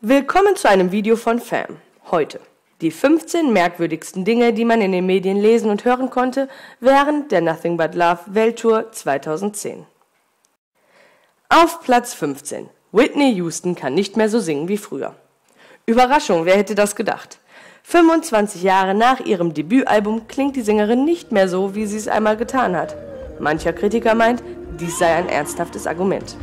Willkommen zu einem Video von Fam. Heute die 15 merkwürdigsten Dinge, die man in den Medien lesen und hören konnte während der Nothing But Love Welttour 2010. Auf Platz 15. Whitney Houston kann nicht mehr so singen wie früher. Überraschung, wer hätte das gedacht? 25 Jahre nach ihrem Debütalbum klingt die Sängerin nicht mehr so, wie sie es einmal getan hat. Mancher Kritiker meint, dies sei ein ernsthaftes Argument.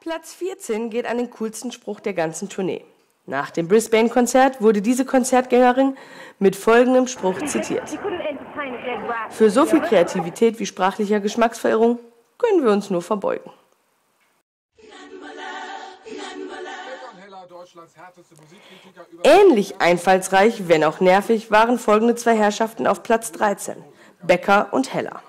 Platz 14 geht an den coolsten Spruch der ganzen Tournee. Nach dem Brisbane-Konzert wurde diese Konzertgängerin mit folgendem Spruch zitiert: Für so viel Kreativität wie sprachlicher Geschmacksverirrung können wir uns nur verbeugen. Ähnlich einfallsreich, wenn auch nervig, waren folgende zwei Herrschaften auf Platz 13, Becker und Heller.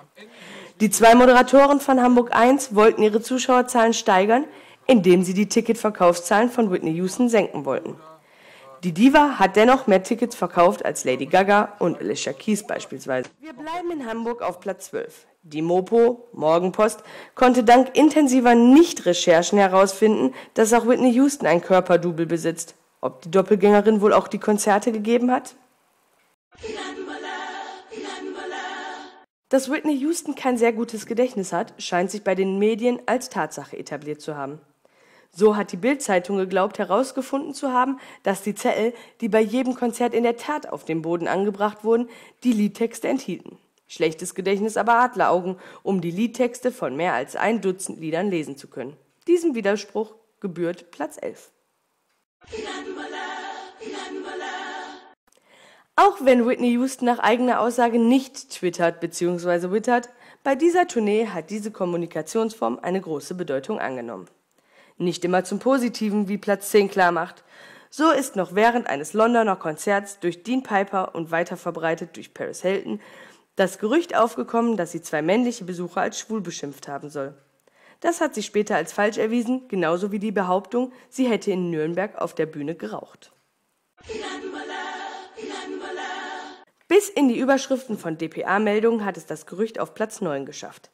Die zwei Moderatoren von Hamburg 1 wollten ihre Zuschauerzahlen steigern, indem sie die Ticketverkaufszahlen von Whitney Houston senken wollten. Die Diva hat dennoch mehr Tickets verkauft als Lady Gaga und Alicia Keys beispielsweise. Wir bleiben in Hamburg auf Platz 12. Die Mopo, Morgenpost, konnte dank intensiver Nicht-Recherchen herausfinden, dass auch Whitney Houston ein Körperdouble besitzt. Ob die Doppelgängerin wohl auch die Konzerte gegeben hat? Dass Whitney Houston kein sehr gutes Gedächtnis hat, scheint sich bei den Medien als Tatsache etabliert zu haben. So hat die Bild-Zeitung geglaubt, herausgefunden zu haben, dass die Zettel, die bei jedem Konzert in der Tat auf dem Boden angebracht wurden, die Liedtexte enthielten. Schlechtes Gedächtnis aber Adleraugen, um die Liedtexte von mehr als 1 Dutzend Liedern lesen zu können. Diesem Widerspruch gebührt Platz 11. Auch wenn Whitney Houston nach eigener Aussage nicht twittert bzw. wittert, bei dieser Tournee hat diese Kommunikationsform eine große Bedeutung angenommen. Nicht immer zum Positiven, wie Platz 10 klarmacht. So ist noch während eines Londoner Konzerts durch Dean Piper und weiterverbreitet durch Paris Hilton das Gerücht aufgekommen, dass sie 2 männliche Besucher als schwul beschimpft haben soll. Das hat sich später als falsch erwiesen, genauso wie die Behauptung, sie hätte in Nürnberg auf der Bühne geraucht. Bis in die Überschriften von dpa-Meldungen hat es das Gerücht auf Platz 9 geschafft.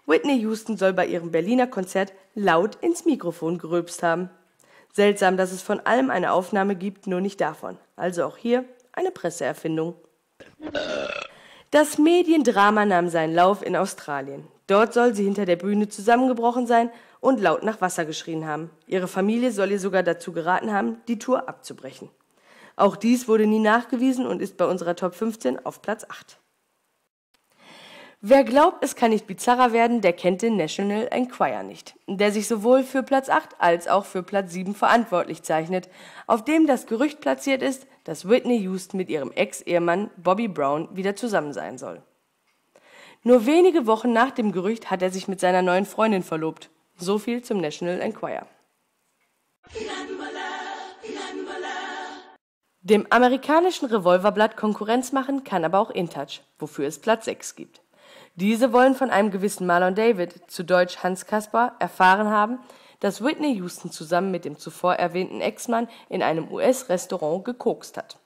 Whitney Houston soll bei ihrem Berliner Konzert laut ins Mikrofon gerülpst haben. Seltsam, dass es von allem eine Aufnahme gibt, nur nicht davon. Also auch hier eine Presseerfindung. Das Mediendrama nahm seinen Lauf in Australien. Dort soll sie hinter der Bühne zusammengebrochen sein und laut nach Wasser geschrien haben. Ihre Familie soll ihr sogar dazu geraten haben, die Tour abzubrechen. Auch dies wurde nie nachgewiesen und ist bei unserer Top 15 auf Platz 8. Wer glaubt, es kann nicht bizarrer werden, der kennt den National Enquirer nicht, der sich sowohl für Platz 8 als auch für Platz 7 verantwortlich zeichnet, auf dem das Gerücht platziert ist, dass Whitney Houston mit ihrem Ex-Ehemann Bobby Brown wieder zusammen sein soll. Nur wenige Wochen nach dem Gerücht hat er sich mit seiner neuen Freundin verlobt. So viel zum National Enquirer. Dem amerikanischen Revolverblatt Konkurrenz machen kann aber auch InTouch, wofür es Platz 6 gibt. Diese wollen von einem gewissen Marlon David, zu Deutsch Hans Kasper, erfahren haben, dass Whitney Houston zusammen mit dem zuvor erwähnten Ex-Mann in einem US-Restaurant gekokst hat.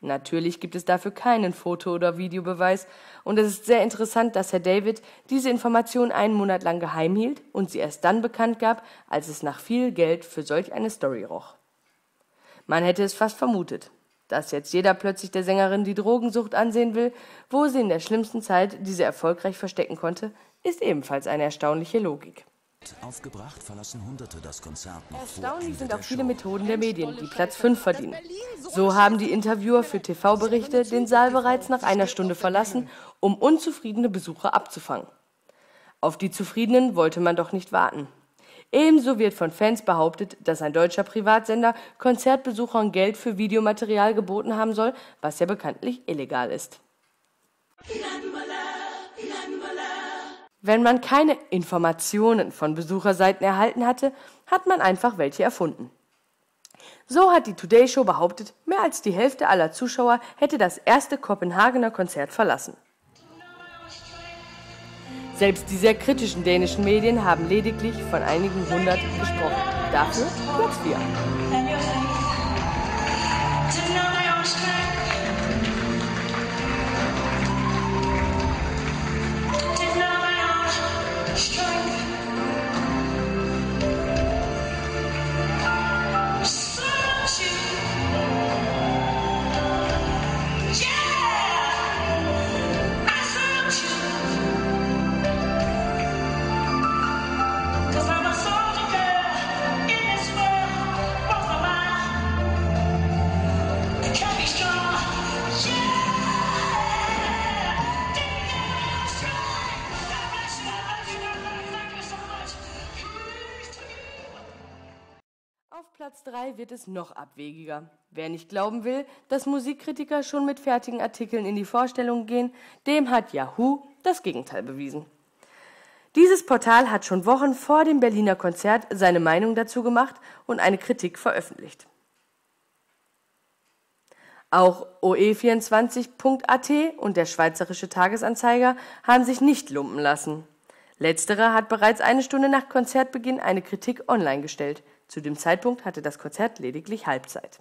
Natürlich gibt es dafür keinen Foto- oder Videobeweis und es ist sehr interessant, dass Herr David diese Information einen Monat lang geheim hielt und sie erst dann bekannt gab, als es nach viel Geld für solch eine Story roch. Man hätte es fast vermutet. Dass jetzt jeder plötzlich der Sängerin die Drogensucht ansehen will, wo sie in der schlimmsten Zeit diese erfolgreich verstecken konnte, ist ebenfalls eine erstaunliche Logik. Aufgebracht verlassen Hunderte das Konzert noch Erstaunlich sind auch viele Methoden der Medien, die Platz 5 verdienen. So haben die Interviewer für TV-Berichte den Saal bereits nach einer Stunde verlassen, um unzufriedene Besucher abzufangen. Auf die Zufriedenen wollte man doch nicht warten. Ebenso wird von Fans behauptet, dass ein deutscher Privatsender Konzertbesuchern Geld für Videomaterial geboten haben soll, was ja bekanntlich illegal ist. Wenn man keine Informationen von Besucherseiten erhalten hatte, hat man einfach welche erfunden. So hat die Today Show behauptet, mehr als die Hälfte aller Zuschauer hätte das erste Kopenhagener Konzert verlassen. Selbst die sehr kritischen dänischen Medien haben lediglich von einigen hundert gesprochen. Dafür Platz 4. Auf Platz 3 wird es noch abwegiger. Wer nicht glauben will, dass Musikkritiker schon mit fertigen Artikeln in die Vorstellung gehen, dem hat Yahoo das Gegenteil bewiesen. Dieses Portal hat schon Wochen vor dem Berliner Konzert seine Meinung dazu gemacht und eine Kritik veröffentlicht. Auch oe24.at und der Schweizerische Tagesanzeiger haben sich nicht lumpen lassen. Letzterer hat bereits eine Stunde nach Konzertbeginn eine Kritik online gestellt. Zu dem Zeitpunkt hatte das Konzert lediglich Halbzeit.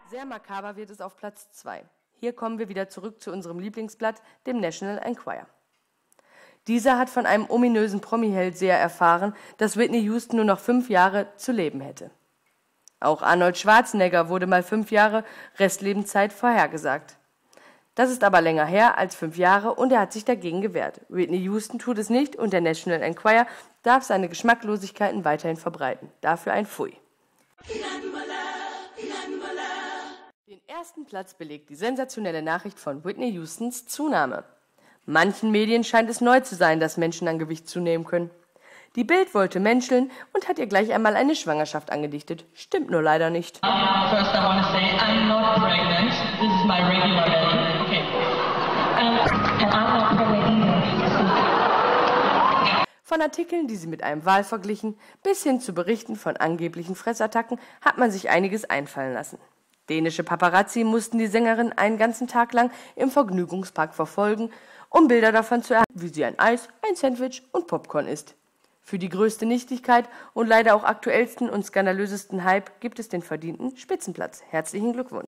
Sehr makaber wird es auf Platz 2. Hier kommen wir wieder zurück zu unserem Lieblingsblatt, dem National Enquirer. Dieser hat von einem ominösen Promi-Hellseher erfahren, dass Whitney Houston nur noch 5 Jahre zu leben hätte. Auch Arnold Schwarzenegger wurde mal 5 Jahre Restlebenszeit vorhergesagt. Das ist aber länger her als 5 Jahre und er hat sich dagegen gewehrt. Whitney Houston tut es nicht und der National Enquirer darf seine Geschmacklosigkeiten weiterhin verbreiten. Dafür ein Pfui. Den ersten Platz belegt die sensationelle Nachricht von Whitney Houstons Zunahme. Manchen Medien scheint es neu zu sein, dass Menschen an Gewicht zunehmen können. Die Bild wollte menscheln und hat ihr gleich einmal eine Schwangerschaft angedichtet. Stimmt nur leider nicht. First, I want to say I'm not pregnant. This is my regular belly. Okay. And I'm not pregnant either. Von Artikeln, die sie mit einem Wal verglichen, bis hin zu Berichten von angeblichen Fressattacken hat man sich einiges einfallen lassen. Dänische Paparazzi mussten die Sängerin einen ganzen Tag lang im Vergnügungspark verfolgen, um Bilder davon zu erhalten, wie sie ein Eis, ein Sandwich und Popcorn isst. Für die größte Nichtigkeit und leider auch aktuellsten und skandalösesten Hype gibt es den verdienten Spitzenplatz. Herzlichen Glückwunsch!